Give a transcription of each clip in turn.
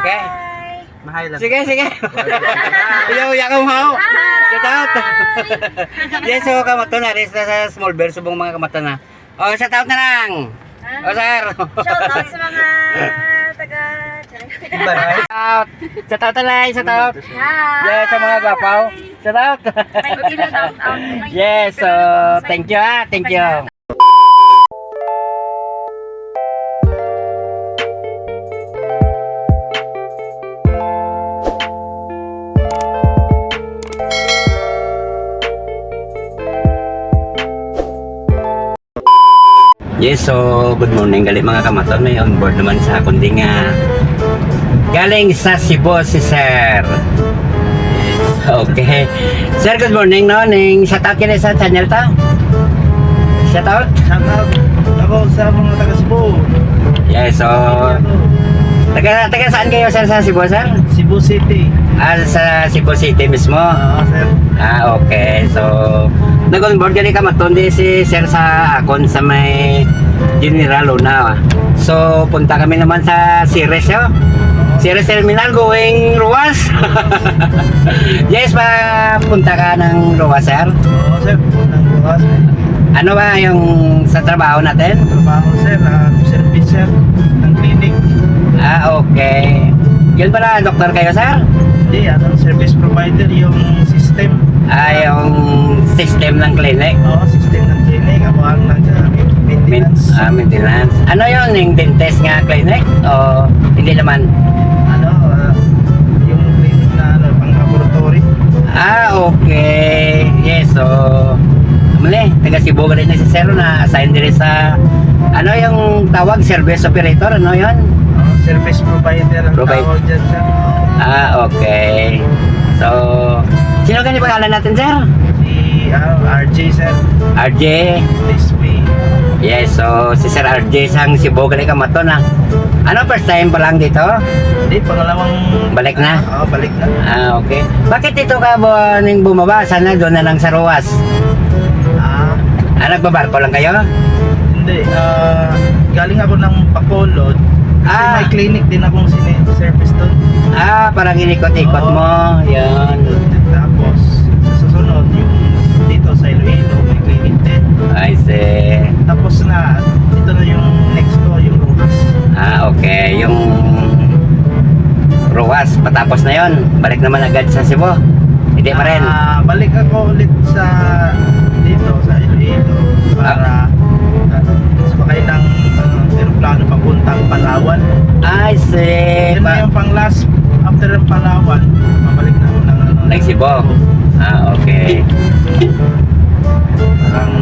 Okay. Mahay lang. Sige, sige. Uya-uya ka mo. Shout out. Yes, so kamato na rin sa small bear subong mga kamato na. Oh, shout out na lang. Oh, sir. Shout out sa mga taga Out. Shout out na lang, shout out. Hi. Yes, sa mga gapaw. Shout out. Yes, so thank you ha. Thank you. Yes, so good morning gali mga kamaton. May on board naman sa kundi nga galing sa Cebu si Sir. Okay. Sir, good morning no. Ning shout out kini sa channel ta. Shout out. Shout out ako sa mga taga Cebu. Yes, so taga saan kayo sir sa Cebu sir? Cebu City. Ah, sa Cebu City mismo. Sir. Ah, okay. So nag-onboard gali kamaton di si Sir sa akon sa may General Luna. So punta kami naman sa Ceres yo. Ceres Terminal going Ruas. Yes, pa punta ka ng Ruas sir. Oo, sir. Nang bukas. Ano ba yung sa trabaho natin? Trabaho, sir. Service, sir. Ng clinic. Ah, okay. Yun pala, doktor kayo sir? Hindi, service provider yung system. Ah, yung system ng clinic. Oo, system ng clinic. Ako ang nag-maintenance. Maintenance. Ano yun, yung dentist nga clinic? O hindi naman? Yung clinic na pang laboratory. Ah, okay. Yes, so mali, taga Cebu ka rin na si Sir na assign din sa ano yung tawag, service operator, ano yun? Service provider ang tawag dyan, sir. Ah, okay. So, sino ganyan pangalan natin, Sir? Si RJ, sir. RJ. SB. Yes, so si Sir RJ sang Cebu gali kamato na. Ano, first time pa lang dito? Hindi, pangalawang... Balik na? Oo, balik na. Ah, okay. Bakit dito ka ning bumaba? Sana doon na lang sa Ruas. Nagbabarko lang kayo? Hindi, galing ako ng Bacolod. Kasi may clinic din akong service doon. Ah, parang inikot-ikot mo. Yan. Tapos, sa susunod, yung dito sa Iloilo, may clinic din. I see. Tapos na, ito na yung next ko, yung Ruas. Ah, okay. Yung Ruas, patapos na yon. Balik naman agad sa Cebu. Hindi pa rin. Balik ako ulit sa dito, sa Iloilo. Para sumakay ng aeroplano papuntang Palawan. I see. Yun na yung pang last, after ng Palawan, mabalik na ako ng Cebu. Ah, okay. Ang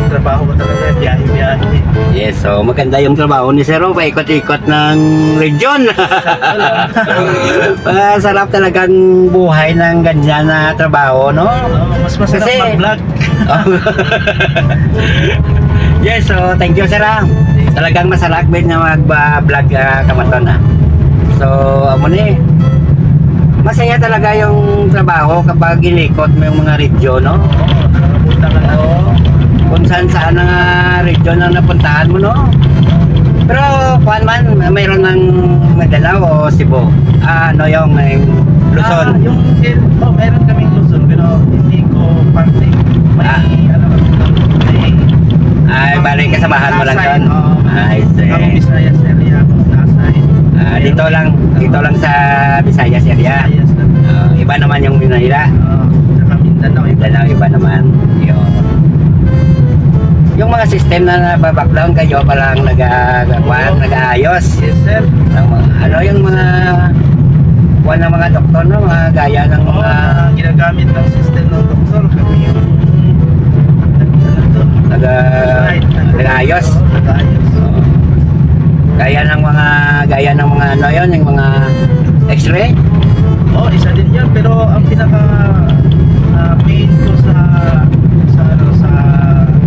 trabaho ko talaga, biyahe-biyahe. Yes, so maganda yung trabaho ni Sir. Paikot-ikot ng region. Sarap talagang buhay ng ganyan na trabaho, no? Mas masarap Kasi- mag-vlog. Yes, so thank you Sir. Talagang masarap din na mag-vlog kamaton na. So, amo ni. Masaya talaga yung trabaho kapag inikot mo yung mga region, no? Nakapunta ka na. Kung saan ang region na napuntahan mo, no? Pero kuan man, mayroon ng Mindanao o Cebu. Ano yung Luzon? Meron kaming Luzon, pero hindi ko parte. Ay, balik kasamahan mo lang doon. I see. Ako Visayas area ako, nasa Dito lang sa Visayas area. Visayas na. Iba naman yung Manila. Saka Mindanao, Iba naman. Yung mga system na nababakdown kayo palang nag-aayos. Yes, sir. Ano yung mga kuwan ng mga doktor, no? Mga gaya ng mga Ginagamit ng system ng doktor. Kami yung nag-aayos. Nag-aayos. Gaya ng mga ano yun, yung mga x-ray. Isa din yan, pero ang pinaka main ko sa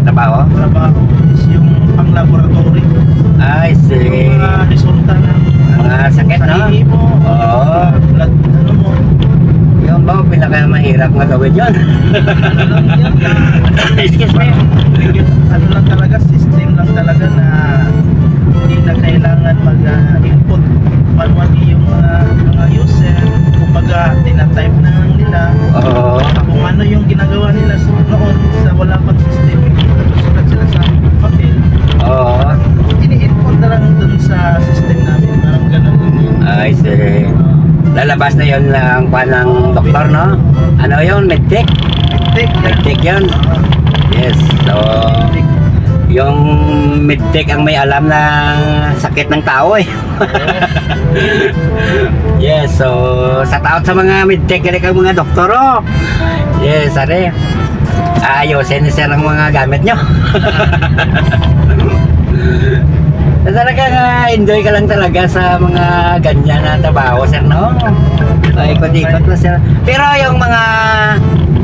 Trabaho? trabaho is yung pang laboratory. I see. Yung mga resulta ng Mga sakit, no? sa ihi mo, blood, ano mo. Yung ba, pinakamahirap nga gawin yun. Excuse me. Ano lang talaga, system lang talaga na hindi na kailangan mag-input manually yung Ay, lalabas na yun ang pan ng doktor, no? Ano yun? Medtech? Medtech. Medtech yun? Yes. So, yung medtech ang may alam ng sakit ng tao eh. Yes, so sa taot sa mga medtech kaya kang mga doktor, oh. Yes, are. Ayusin ni sir ang mga gamit nyo. Talaga enjoy ka lang talaga sa mga ganyan na trabaho, sir, no? Ay, ikot-ikot na, sir. Pero yung mga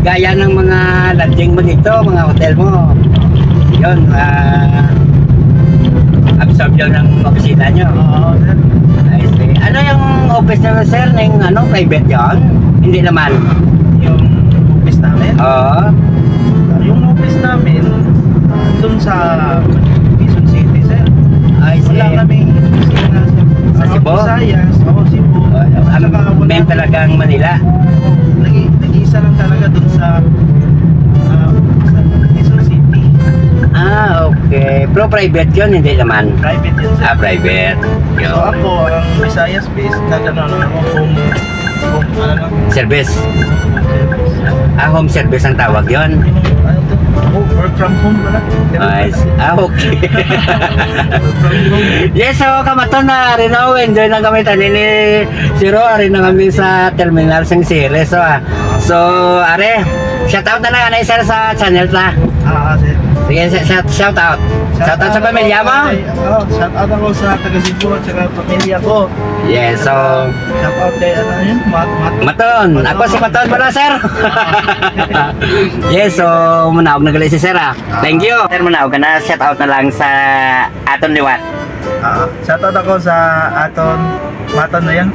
gaya ng mga lodging mo dito, mga hotel mo, yun, absorb yun ng opisina nyo. Oo, sir. I see. Ano yung office nyo, sir? Ng ano, private yun? Hindi naman. Yung office namin. Oo. Yung office namin, doon sa Quezon City, sir. I see. Wala kaming opisina Sa Cebu? Visayas, oo, Cebu. Saka wala Main talagang Manila. Nag-iisa lang talaga doon sa Quezon City. Okay. Pero private yun, hindi naman. Private yun, sir. Private. So Yun. ako, ang Visayas based, nagano lang ako ano lang, Service. service. Home service ang tawag yun. Yung ano to? Oh, work from home pala. Nice. Okay. Work from home. Yes, so kamaton na rin ako. Enjoy lang kami tanin ni Siro. Rin na kami sa terminal ng series. So, are, shout out na lang anay sir sa channel ta. Sir. Sige, shout out. Shout out sa pamilya mo. Shout out ako sa taga Cebu at saka pamilya ko. Yes, so Shout out kay ano yun, Maton. Ako si Maton pala, sir. Yes, so manawag na gali si sir, ah. Thank you. Sir, manawag ka na. Shout out na lang sa Aton Liwat. Shout out ako sa Maton na yan.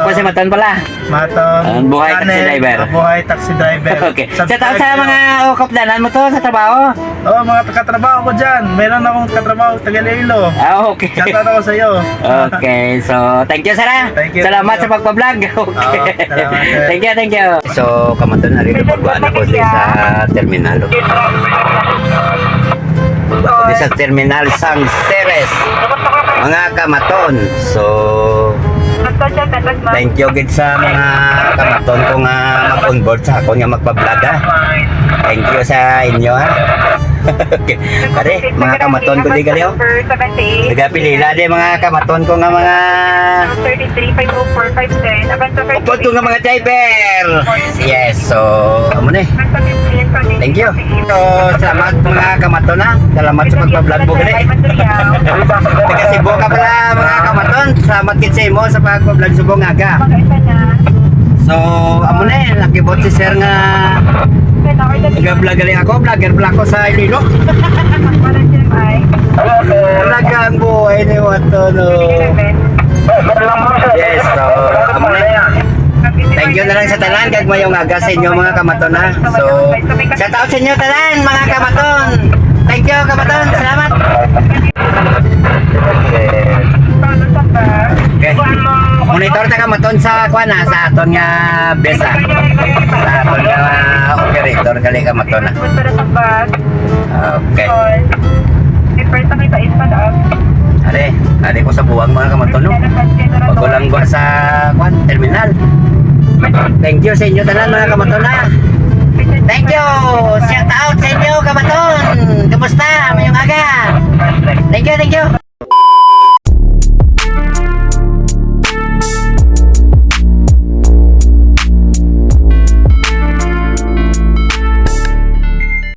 Ako si Maton pala. Maton. Buhay taxi Channel, driver. Buhay taxi driver. Okay. Subscribe Shout out sa kayo. mga kapdanan mo to sa trabaho. Mga katrabaho ko dyan. Meron akong katrabaho taga Iloilo. Okay. Shout out ako sa iyo. Okay, so thank you, sir, ah. Thank you, Salamat thank sa pagpa-vlog. Okay. salamat, sir. Thank you. So, kamaton na rin pagbuan ako sa terminal. Ako sa terminal sang Ceres. Mga kamaton. So, thank you gid sa mga kamaton ko nga mag-onboard sa ako nga magpa-vlog, ah. Thank you sa inyo, ha. Okay. Pare, mga kamaton ko di gali, oh. Nagapilila di mga kamaton ko nga mga 33-504-510. upod ko nga mga driver. Yes, so amo na eh. Thank you. So, salamat mga kamaton, ha. Salamat sa pagpa-vlog mo gali. Taga Cebu ka pala mga kamaton. Salamat kit sa imo sa pagpa-vlog subong aga. So, amo na eh. Nakibot si sir nga nag-vlog gali ako. Vlogger pala ako sa Iloilo. Talaga ang buhay ni Wato, no. Yes, so amo na. Thank you na lang sa tanan kag mayong aga sa inyo mga kamaton, ha. So, shout out sa inyo tanan mga kamaton. Thank you kamaton. Salamat. Okay. Monitor ta kamaton sa kuan, ha, sa aton nga besa. Sa aton nga operator kali kamaton, ha. Okay. Are ko sa buwang mga kamaton, no. Wag ko lang ba sa kuan terminal. Thank you sa inyo tanan mga kamaton, ha. Thank you. Shout out sa inyo kamaton. Kamusta? Mayong aga. Thank you.